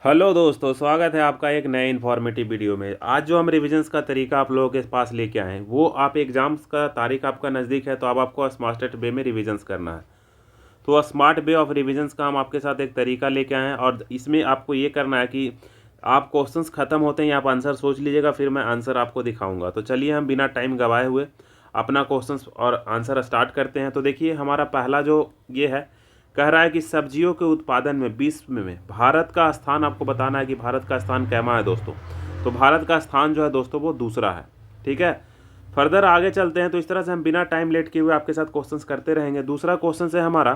Hello दोस्तों, स्वागत है आपका एक नए इन्फॉर्मेटिव वीडियो में। आज जो हम रिविजन्स का तरीका आप लोगों के पास लेके आए हैं, वो आप एग्जाम्स का तारीख आपका नज़दीक है तो अब आपको स्मार्टेस्ट वे में रिविजन्स करना है। तो स्मार्ट वे ऑफ रिविजन्स का हम आपके साथ एक तरीका लेके आए हैं और इसमें आपको ये करना है कि आप क्वेश्चंस ख़त्म होते हैं, आप आंसर सोच लीजिएगा, फिर मैं आंसर आपको दिखाऊंगा। तो चलिए हम बिना टाइम गवाए हुए अपना क्वेश्चंस और आंसर स्टार्ट करते हैं। तो देखिए हमारा पहला जो ये है, कह रहा है कि सब्जियों के उत्पादन में विश्व में भारत का स्थान आपको बताना है कि भारत का स्थान कैमा है दोस्तों। तो भारत का स्थान जो है दोस्तों वो दूसरा है। ठीक है, फर्दर आगे चलते हैं। तो इस तरह से हम बिना टाइम लेट किए हुए आपके साथ क्वेश्चंस करते रहेंगे। दूसरा क्वेश्चन है हमारा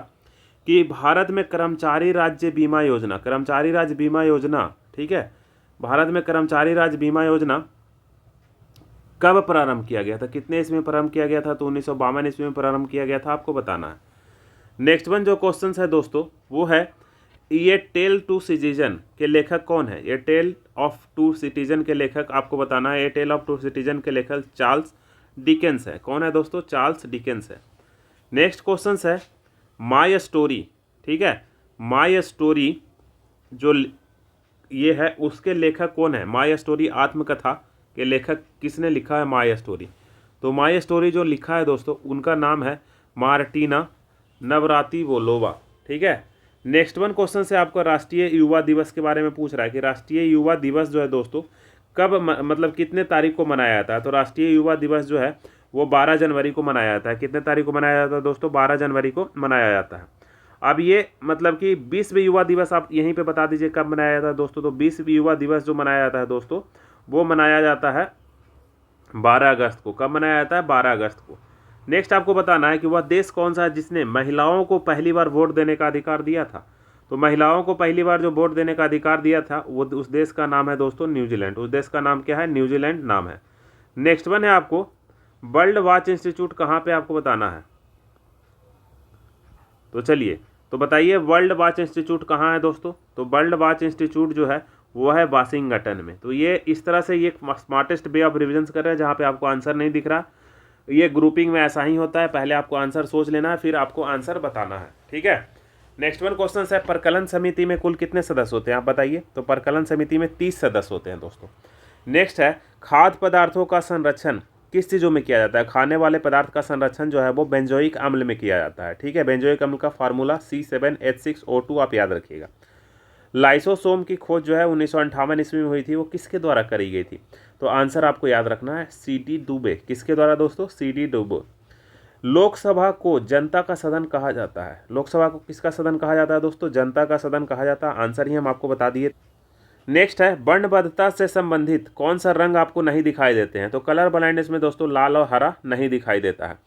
कि भारत में कर्मचारी राज्य बीमा योजना, कर्मचारी राज्य बीमा योजना, ठीक है, भारत में कर्मचारी राज्य बीमा योजना कब प्रारंभ किया गया था, कितने ईस्वी में प्रारंभ किया गया था? तो 1952 ईस्वी में प्रारंभ किया गया था, आपको बताना है। नेक्स्ट वन जो क्वेश्चन है दोस्तों वो है, ये टेल टू सिटीजन के लेखक कौन है? ये टेल ऑफ टू सिटीजन के लेखक आपको बताना है। ये टेल ऑफ टू सिटीजन के लेखक चार्ल्स डिकेंस है। कौन है दोस्तों? चार्ल्स डिकेंस है। नेक्स्ट क्वेश्चन है माय स्टोरी, ठीक है, माय स्टोरी जो ये है उसके लेखक कौन है? माय स्टोरी आत्मकथा के लेखक किसने लिखा है माय स्टोरी? तो माय स्टोरी जो लिखा है दोस्तों उनका नाम है मार्टिना नवरातिवोलोवा। ठीक है। नेक्स्ट वन क्वेश्चन से आपको राष्ट्रीय युवा दिवस के बारे में पूछ रहा है कि राष्ट्रीय युवा दिवस जो है दोस्तों कब मतलब कितने तारीख को मनाया जाता है? तो राष्ट्रीय युवा दिवस जो है वो 12 जनवरी को मनाया जाता है। कितने तारीख को मनाया जाता है दोस्तों? 12 जनवरी को मनाया जाता है। अब ये मतलब कि विश्व युवा दिवस आप यहीं पे बता दीजिए कब मनाया जाता है दोस्तों। तो विश्व युवा दिवस जो मनाया जाता है दोस्तों वो मनाया जाता है 12 अगस्त को। कब मनाया जाता है? 12 अगस्त को। नेक्स्ट आपको बताना है कि वह देश कौन सा है जिसने महिलाओं को पहली बार वोट देने का अधिकार दिया था। तो महिलाओं को पहली बार जो वोट देने का अधिकार दिया था वो उस देश का नाम है दोस्तों न्यूजीलैंड। उस देश का नाम क्या है? न्यूजीलैंड नाम है। नेक्स्ट वन है आपको वर्ल्ड वॉच इंस्टीट्यूट कहाँ पे आपको बताना है। तो चलिए तो बताइए वर्ल्ड वॉच इंस्टीट्यूट कहाँ है दोस्तों? तो वर्ल्ड वॉच इंस्टीट्यूट जो है वो है वाशिंगटन में। तो ये इस तरह से ये स्मार्टेस्ट वे ऑफ रिविजन कर रहे हैं। जहाँ पे आपको आंसर नहीं दिख रहा, ये ग्रुपिंग में ऐसा ही होता है, पहले आपको आंसर सोच लेना है फिर आपको आंसर बताना है। ठीक है। नेक्स्ट वन क्वेश्चन है परकलन समिति में कुल कितने सदस्य होते हैं आप बताइए। तो परकलन समिति में 30 सदस्य होते हैं दोस्तों। नेक्स्ट है खाद्य पदार्थों का संरक्षण किस चीज़ों में किया जाता है? खाने वाले पदार्थ का संरक्षण जो है वो बेंजोइक अम्ल में किया जाता है। ठीक है, बेंजोइक अम्ल का फार्मूला C7H6O2 आप याद रखिएगा। लाइसोसोम की खोज जो है 1958 ईस्वी में हुई थी, वो किसके द्वारा करी गई थी? तो आंसर आपको याद रखना है CD दुबे। किसके द्वारा दोस्तों? CD दुबे। लोकसभा को जनता का सदन कहा जाता है। लोकसभा को किसका सदन कहा जाता है दोस्तों? जनता का सदन कहा जाता है। आंसर ही हम आपको बता दिए। नेक्स्ट है वर्णबद्धता से संबंधित कौन सा रंग आपको नहीं दिखाई देते हैं? तो कलर ब्लाइंडनेस में दोस्तों लाल और हरा नहीं दिखाई देता है।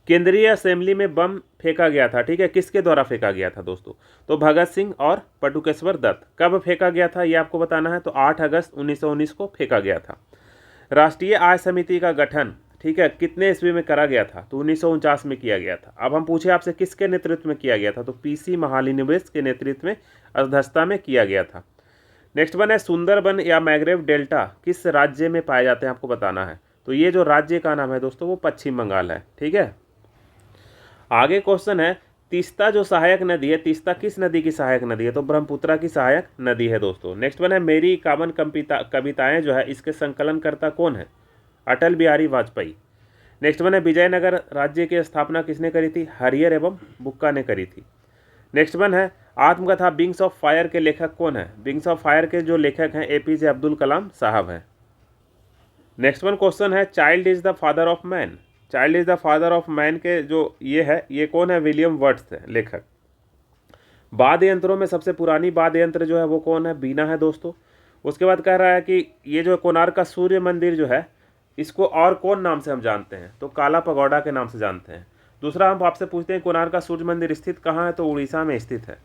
केंद्रीय असेंबली में बम फेंका गया था, ठीक है, किसके द्वारा फेंका गया था दोस्तों? तो भगत सिंह और बटुकेश्वर दत्त। कब फेंका गया था ये आपको बताना है। तो 8 अगस्त 1919 को फेंका गया था। राष्ट्रीय आय समिति का गठन, ठीक है, कितने ईस्वी में करा गया था? तो 1949 में किया गया था। अब हम पूछे आपसे किसके नेतृत्व में किया गया था? तो PC महालिनिवेश के नेतृत्व में अध्यक्षता में किया गया था। नेक्स्ट वन है सुंदरबन या मैग्रेव डेल्टा किस राज्य में पाए जाते हैं आपको बताना है। तो ये जो राज्य का नाम है दोस्तों वो पश्चिम बंगाल है। ठीक है। आगे क्वेश्चन है तीस्ता जो सहायक नदी है, तीस्ता किस नदी की सहायक नदी है? तो ब्रह्मपुत्रा की सहायक नदी है दोस्तों। नेक्स्ट वन है मेरी इक्यावन कविताएं जो है इसके संकलनकर्ता कौन है? अटल बिहारी वाजपेयी। नेक्स्ट वन है विजयनगर राज्य की स्थापना किसने करी थी? हरियर एवं बुक्का ने करी थी। नेक्स्ट वन है आत्मकथा विंग्स ऑफ फायर के लेखक कौन है? विंग्स ऑफ फायर के जो लेखक हैं APJ अब्दुल कलाम साहब हैं। नेक्स्ट वन क्वेश्चन है child is the father of man. Child is the father of man के जो ये है ये कौन है? विलियम वर्ड्स है लेखक। वाद्य यंत्रों में सबसे पुरानी वाद्य यंत्र जो है वो कौन है? बीना है दोस्तों। उसके बाद कह रहा है कि ये जो कोणार्क का सूर्य मंदिर जो है इसको और कौन नाम से हम जानते हैं? तो काला पगोडा के नाम से जानते हैं। दूसरा हम आपसे पूछते हैं कोणार्क का सूर्य मंदिर स्थित कहाँ है? तो उड़ीसा में स्थित है।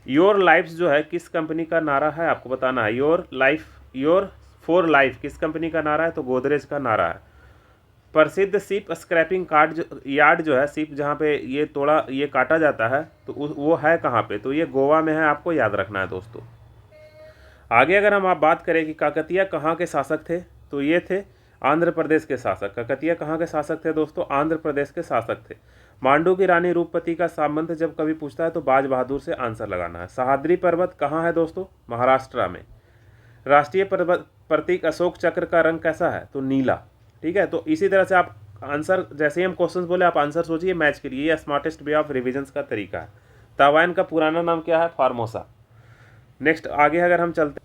योर लाइफ जो है किस कंपनी का नारा है आपको बताना है। योर फॉर लाइफ किस कंपनी का नारा है? तो गोदरेज का नारा है। प्रसिद्ध शिप स्क्रैपिंग यार्ड जो है, शिप जहाँ पे ये काटा जाता है तो वो है कहाँ पे? तो ये गोवा में है, आपको याद रखना है दोस्तों। आगे अगर हम आप बात करें कि काकतीय कहाँ के शासक थे, तो ये थे आंध्र प्रदेश के शासक। काकतीय कहाँ के शासक थे दोस्तों? आंध्र प्रदेश के शासक थे। मांडू की रानी रूपवती का संबंध जब कभी पूछता है तो बाज बहादुर से आंसर लगाना है। सह्याद्री पर्वत कहाँ है दोस्तों? महाराष्ट्र में। राष्ट्रीय प्रतीक अशोक चक्र का रंग कैसा है? तो नीला। ठीक है, तो इसी तरह से आप आंसर, जैसे ही हम क्वेश्चन बोले आप आंसर सोचिए, मैच करिए। ये स्मार्टेस्ट वे ऑफ रिविजन्स का तरीका है। ताइवान का पुराना नाम क्या है? फार्मोसा। नेक्स्ट आगे अगर हम चलते,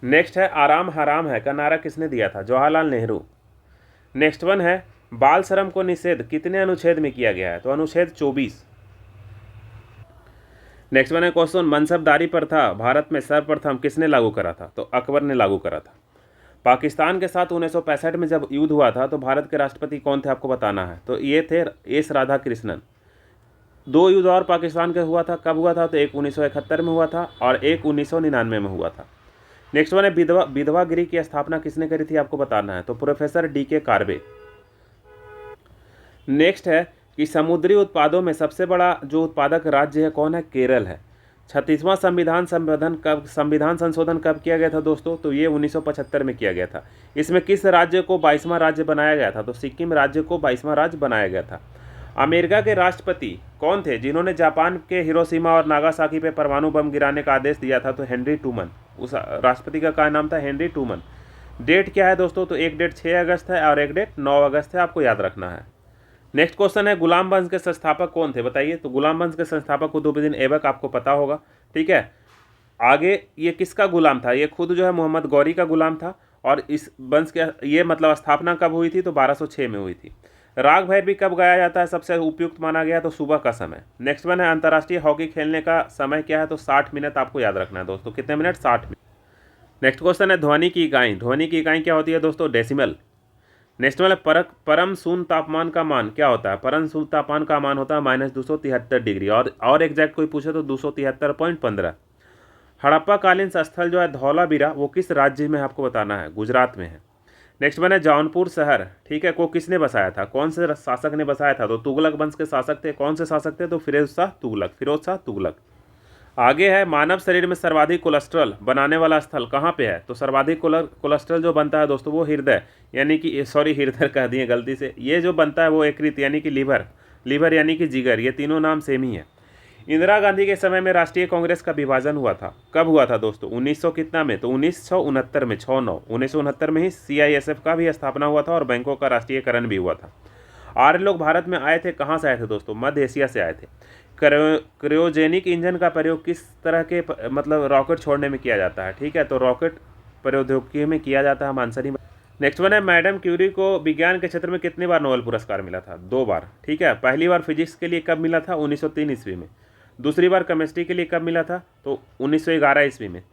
नेक्स्ट है आराम हराम है का नारा किसने दिया था? जवाहरलाल नेहरू। नेक्स्ट वन है बाल श्रम को निषेध कितने अनुच्छेद में किया गया है? तो अनुच्छेद 24। नेक्स्ट वन है क्वेश्चन मनसबदारी प्रथा भारत में सर्वप्रथम किसने लागू करा था? तो अकबर ने लागू करा था। पाकिस्तान के साथ 1965 में जब युद्ध हुआ था तो भारत के राष्ट्रपति कौन थे? आपको बताना है। तो ये थे एस राधाकृष्णन। 2 युद्ध और पाकिस्तान का हुआ था। कब हुआ था? तो एक 1971 में हुआ था और एक 1999 में हुआ था। नेक्स्ट वन है विधवा गृह की स्थापना किसने करी थी? आपको बताना है। तो प्रोफेसर DK कार्बे। नेक्स्ट है कि समुद्री उत्पादों में सबसे बड़ा जो उत्पादक राज्य है कौन है? केरल है। 36वां संविधान संशोधन कब किया गया था दोस्तों? तो ये 1975 में किया गया था। इसमें किस राज्य को 22वां राज्य बनाया गया था? तो सिक्किम राज्य को 22वां राज्य बनाया गया था। अमेरिका के राष्ट्रपति कौन थे जिन्होंने जापान के हिरोशिमा और नागासाकी पे परमाणु बम गिराने का आदेश दिया था? तो हेनरी ट्रूमन। उस राष्ट्रपति का क्या नाम था? Henry Truman. डेट क्या है दोस्तों? तो एक डेट 6 अगस्त है और एक डेट 9 अगस्त है, आपको याद रखना है। नेक्स्ट क्वेश्चन है गुलाम वंश के संस्थापक कौन थे? बताइए। तो गुलाम वंश के संस्थापक कुतुबुद्दीन ऐबक, आपको पता होगा। ठीक है, आगे ये किसका गुलाम था? ये खुद जो है मोहम्मद गौरी का गुलाम था। और इस वंश के ये मतलब स्थापना कब हुई थी? तो 1206 में हुई थी। राग भैरवी कब गाया जाता है? सबसे उपयुक्त माना गया तो सुबह का समय। नेक्स्ट वन है अंतर्राष्ट्रीय हॉकी खेलने का समय क्या है? तो 60 मिनट, आपको याद रखना है दोस्तों। कितने मिनट? 60 मिनट। नेक्स्ट क्वेश्चन है ध्वनि की इकाई। ध्वनि की इकाई क्या होती है दोस्तों? डेसिमल। नेक्स्ट वाला परम शून्य तापमान का मान क्या होता है? परम शून्य तापमान का मान होता है -273 डिग्री और एग्जैक्ट कोई पूछे तो 273.15। हड़प्पा कालीन स्थल जो है धौलावीरा वो किस राज्य में? आपको बताना है। गुजरात में है। नेक्स्ट वन है जौनपुर शहर, ठीक है, को किसने बसाया था? कौन से शासक ने बसाया था? तो तुगलक वंश के शासक थे। कौन से शासक थे? तो फिरोज शाह तुगलक। आगे है मानव शरीर में सर्वाधिक कोलेस्ट्रॉल बनाने वाला स्थल कहाँ पे है? तो सर्वाधिक कोलेस्ट्रॉल जो बनता है दोस्तों वो हृदय यानी कि हृदय कह दिए गलती से। ये जो बनता है वो यकृत यानी कि लीवर यानी कि जिगर, ये तीनों नाम सेम ही है। इंदिरा गांधी के समय में राष्ट्रीय कांग्रेस का विभाजन हुआ था। कब हुआ था दोस्तों? 1900 कितना में? तो 1969 में। 1969 में ही CISF का भी स्थापना हुआ था और बैंकों का राष्ट्रीयकरण भी हुआ था। आर्य लोग भारत में आए थे, कहाँ से आए थे दोस्तों? मध्य एशिया से आए थे। क्रायोजेनिक इंजन का प्रयोग किस तरह के मतलब रॉकेट छोड़ने में किया जाता है? ठीक है, तो रॉकेट प्रौद्योगिकी में किया जाता है। आंसर ही। नेक्स्ट वन है मैडम क्यूरी को विज्ञान के क्षेत्र में कितनी बार नोबेल पुरस्कार मिला था? 2 बार। ठीक है, पहली बार फिजिक्स के लिए कब मिला था? 1903 ईस्वी में। दूसरी बार केमिस्ट्री के लिए कब मिला था? तो 1911 ईस्वी में।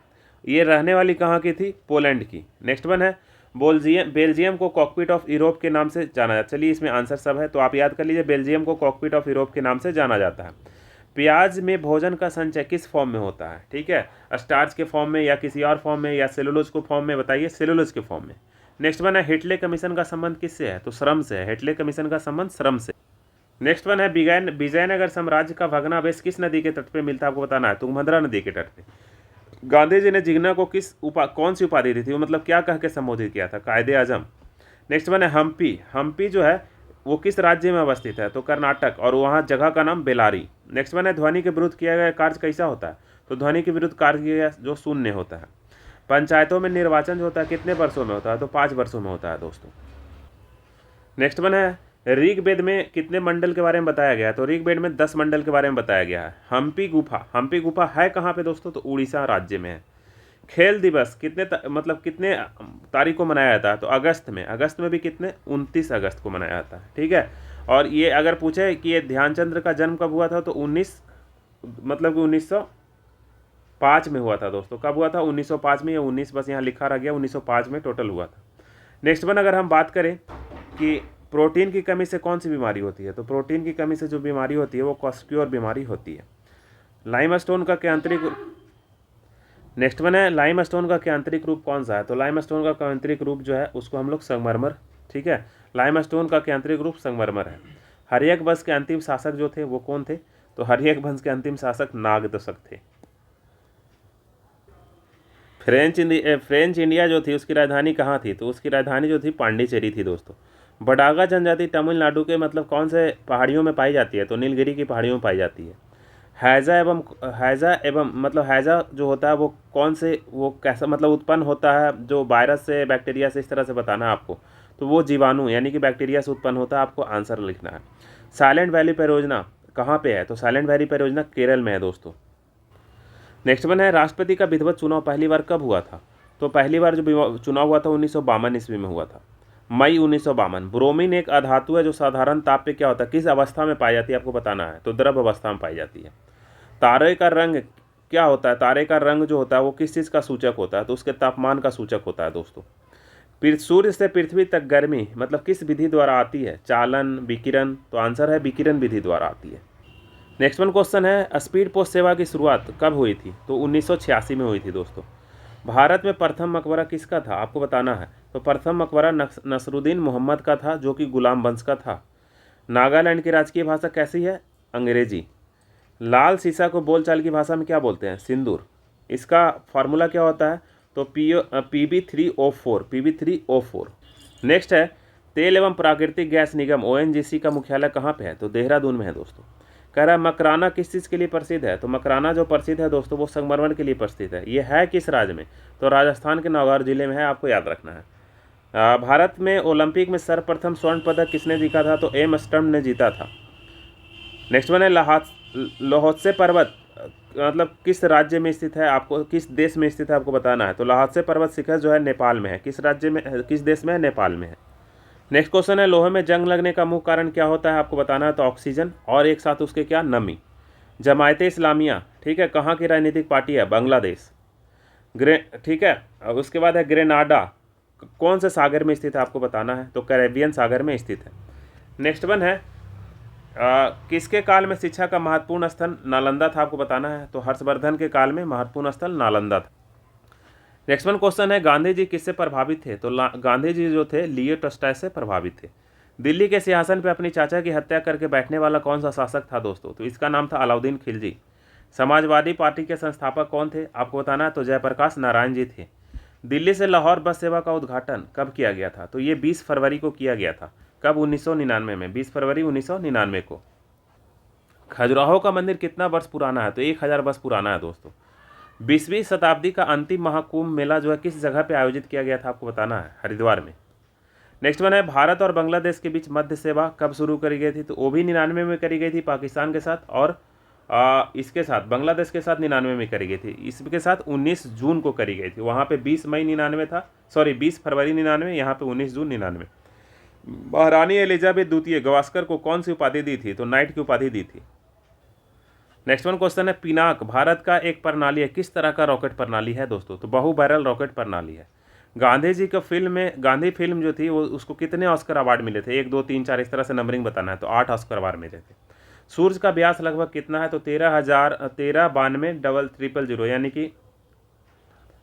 ये रहने वाली कहाँ की थी? पोलैंड की। नेक्स्ट वन है बेल्जियम को कॉकपिट ऑफ यूरोप के नाम से जाना जाता है। चलिए इसमें आंसर सब है तो आप याद कर लीजिए, बेल्जियम को कॉकपिट ऑफ यूरोप के नाम से जाना जाता है। प्याज में भोजन का संचय किस फॉर्म में होता है? ठीक है, स्टार्च के फॉर्म में या किसी और फॉर्म में या सेलुलोज के फॉर्म में? बताइए। सेलुलोज के फॉर्म में। नेक्स्ट वन है हिटले कमीशन का संबंध किससे है? तो श्रम से है। हिटले कमीशन का संबंध श्रम से। नेक्स्ट वन है विजयनगर साम्राज्य का भग्नावशेष किस नदी के तट पे मिलता है? आपको बताना है। तुंगभद्रा नदी के तट पे। गांधी जी ने जिगना को कौन सी उपाधि दी थी? वो मतलब क्या कह के संबोधित किया था? कायदे आजम। नेक्स्ट वन है हम्पी जो है वो किस राज्य में अवस्थित है? तो कर्नाटक, और वहाँ जगह का नाम बेलारी। नेक्स्ट वन है ध्वनि के विरुद्ध किया गया कार्य कैसा होता है? तो ध्वनि के विरुद्ध कार्य जो शून्य होता है। पंचायतों में निर्वाचन जो होता है कितने वर्षों में होता है? तो 5 वर्षों में होता है दोस्तों। नेक्स्ट वन है ऋग्वेद में कितने मंडल के बारे में बताया गया है? तो ऋग्वेद में 10 मंडल के बारे में बताया गया है। हम्पी गुफा है कहाँ पे दोस्तों? तो उड़ीसा राज्य में है। खेल दिवस कितने तारीख को मनाया जाता है? तो अगस्त में भी कितने? 29 अगस्त को मनाया जाता है। ठीक है, और ये अगर पूछे कि ये ध्यानचंद्र का जन्म कब हुआ था? तो 1905 में हुआ था दोस्तों। कब हुआ था? 1905 में। ये 19 बस यहाँ लिखा रह गया, 1905 में टोटल हुआ था। नेक्स्ट वन अगर हम बात करें कि प्रोटीन की कमी से कौन सी बीमारी होती है? तो प्रोटीन की कमी से जो बीमारी होती है वो क्वास्क्यूअर बीमारी होती है। लाइमस्टोन का आंतरिक नेक्स्ट वन है लाइमस्टोन का आंतरिक रूप कौन सा है? तो लाइमस्टोन का आंतरिक रूप जो है उसको हम लोग संगमरमर, ठीक है, लाइमस्टोन का आंतरिक रूप संगमरमर है। हर्यक वंश के अंतिम शासक जो थे वो कौन थे? तो हर्यक वंश के अंतिम शासक नागदशक थे। फ्रेंच इंडिया जो थी उसकी राजधानी कहाँ थी? तो उसकी राजधानी जो थी पांडिचेरी थी दोस्तों। बडागा जनजाति तमिलनाडु के मतलब कौन से पहाड़ियों में पाई जाती है? तो नीलगिरी की पहाड़ियों में पाई जाती है। हैज़ा एवं मतलब हैज़ा जो होता है वो कौन से, वो कैसा मतलब उत्पन्न होता है, जो वायरस से, बैक्टीरिया से, इस तरह से बताना है आपको। तो वो जीवाणु यानी कि बैक्टीरिया से उत्पन्न होता है, आपको आंसर लिखना है। साइलेंट वैली परियोजना कहाँ पे है? तो साइलेंट वैली परियोजना केरल में है दोस्तों। नेक्स्ट वन है, राष्ट्रपति का विधिवत चुनाव पहली बार कब हुआ था? तो पहली बार जो चुनाव हुआ था 1952 ईस्वी में हुआ था, मई 1952। ब्रोमीन एक अधातु है जो साधारण ताप पे क्या होता है, किस अवस्था में पाई जाती है, आपको बताना है। तो द्रव अवस्था में पाई जाती है। तारे का रंग क्या होता है? तारे का रंग जो होता है वो किस चीज़ का सूचक होता है? तो उसके तापमान का सूचक होता है दोस्तों। सूर्य से पृथ्वी तक गर्मी मतलब किस विधि द्वारा आती है? चालन, विकिरण? तो आंसर है विकिरण विधि द्वारा आती है। नेक्स्ट वन क्वेश्चन है, स्पीड पोस्ट सेवा की शुरुआत कब हुई थी? तो 1986 में हुई थी दोस्तों। भारत में प्रथम मकबरा किसका था? आपको बताना है। तो प्रथम मकबरा नसरुद्दीन मोहम्मद का था, जो कि गुलाम वंश का था। नागालैंड की राजकीय भाषा कैसी है? अंग्रेजी। लाल सीसा को बोलचाल की भाषा में क्या बोलते हैं? सिंदूर। इसका फार्मूला क्या होता है? तो PB3O4, PB3O4। नेक्स्ट है, तेल एवं प्राकृतिक गैस निगम ONGC का मुख्यालय कहाँ पे है? तो देहरादून में है दोस्तों। कह रहा है मकराना किस चीज़ के लिए प्रसिद्ध है? तो मकराना जो प्रसिद्ध है दोस्तों वो संगमरमर के लिए प्रसिद्ध है। ये है किस राज्य में? तो राजस्थान के नौगांव जिले में है, आपको याद रखना है। भारत में ओलंपिक में सर्वप्रथम स्वर्ण पदक किसने जीता था? तो एम स्टम्प ने जीता था। नेक्स्ट वन है, लाहौत्से पर्वत मतलब किस राज्य में स्थित है? आपको किस देश में स्थित है आपको बताना है। तो लाहौत्से पर्वत शिखर जो है नेपाल में है। किस राज्य में, किस देश में है? नेपाल में है। नेक्स्ट क्वेश्चन है, लोहे में जंग लगने का मुख्य कारण क्या होता है? आपको बताना है। तो ऑक्सीजन और एक साथ उसके क्या? नमी। जमायते इस्लामिया, ठीक है, कहाँ की राजनीतिक पार्टी है? बांग्लादेश। ठीक है, अब उसके बाद है ग्रेनाडा, कौन से सागर में स्थित है? आपको बताना है। तो कैरेबियन सागर में स्थित है। नेक्स्ट वन है, किसके काल में शिक्षा का महत्वपूर्ण स्थल नालंदा था? आपको बताना है। तो हर्षवर्धन के काल में महत्वपूर्ण स्थल नालंदा था। नेक्स्ट वन क्वेश्चन है, गांधी जी किससे प्रभावित थे? तो गांधी जी जो थे लियो टॉल्स्टॉय से प्रभावित थे। दिल्ली के सिंहासन पर अपनी चाचा की हत्या करके बैठने वाला कौन सा शासक था दोस्तों? तो इसका नाम था अलाउद्दीन खिलजी। समाजवादी पार्टी के संस्थापक कौन थे? आपको बताना है। तो जयप्रकाश नारायण जी थे। दिल्ली से लाहौर बस सेवा का उद्घाटन कब किया गया था? तो ये 20 फरवरी को किया गया था। कब? 1999 में, 20 फरवरी 1999 को। खजुराहो का मंदिर कितना वर्ष पुराना है? तो 1000 वर्ष पुराना है दोस्तों। 20वीं शताब्दी का अंतिम महाकुंभ मेला जो है किस जगह पे आयोजित किया गया था? आपको बताना है। हरिद्वार में। नेक्स्ट वन है, भारत और बांग्लादेश के बीच मध्य सेवा कब शुरू करी गई थी? तो वो भी 99 में करी गई थी पाकिस्तान के साथ, और इसके साथ बांग्लादेश के साथ 99 में करी गई थी। इसके साथ 19 जून को करी गई थी। वहाँ पे 20 मई 99 था, सॉरी 20 फरवरी 99, यहाँ पे 19 जून 99। महारानी एलिजाबेथ द्वितीय गवास्कर को कौन सी उपाधि दी थी? तो नाइट की उपाधि दी थी। नेक्स्ट वन क्वेश्चन है, पिनाक भारत का एक प्रणाली है, किस तरह का रॉकेट प्रणाली है दोस्तों? तो बहु बैरल रॉकेट प्रणाली है। गांधी जी का फिल्म में, गांधी फिल्म जो थी वो उसको कितने ऑस्कर अवार्ड मिले थे? 1 2 3 4 इस तरह से नंबरिंग बताना है। तो 8 ऑस्कर अवार्ड मिले थे। सूर्य का व्यास लगभग कितना है? तो 13,92,000 यानी कि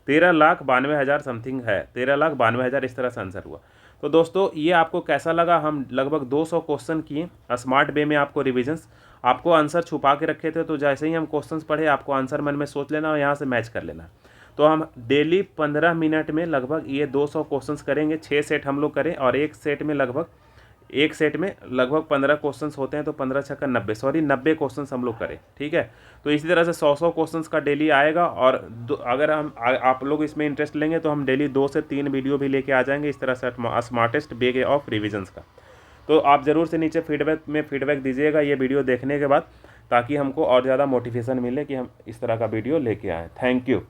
13,92,000 समथिंग है। 13,92,000 इस तरह से आंसर हुआ। तो दोस्तों ये आपको कैसा लगा? हम लगभग 200 क्वेश्चन किए स्मार्ट वे में, आपको रिविजन्स, आपको आंसर छुपा के रखे थे। तो जैसे ही हम क्वेश्चंस पढ़े आपको आंसर मन में सोच लेना और यहाँ से मैच कर लेना। तो हम डेली 15 मिनट में लगभग ये 200 क्वेश्चंस करेंगे। 6 सेट हम लोग करें और एक सेट में लगभग 15 क्वेश्चंस होते हैं। तो 15 छक्का 90, सॉरी 90 क्वेश्चंस हम लोग करें, ठीक है। तो इसी तरह से 100 क्वेश्चंस का डेली आएगा। और अगर हम आप लोग इसमें इंटरेस्ट लेंगे तो हम डेली 2 से 3 वीडियो भी लेके आ जाएंगे इस तरह से स्मार्टेस्ट वे ऑफ रिविजन्स का। तो आप ज़रूर से नीचे फीडबैक दीजिएगा ये वीडियो देखने के बाद, ताकि हमको और ज़्यादा मोटिवेशन मिले कि हम इस तरह का वीडियो लेके आएँ। Thank you.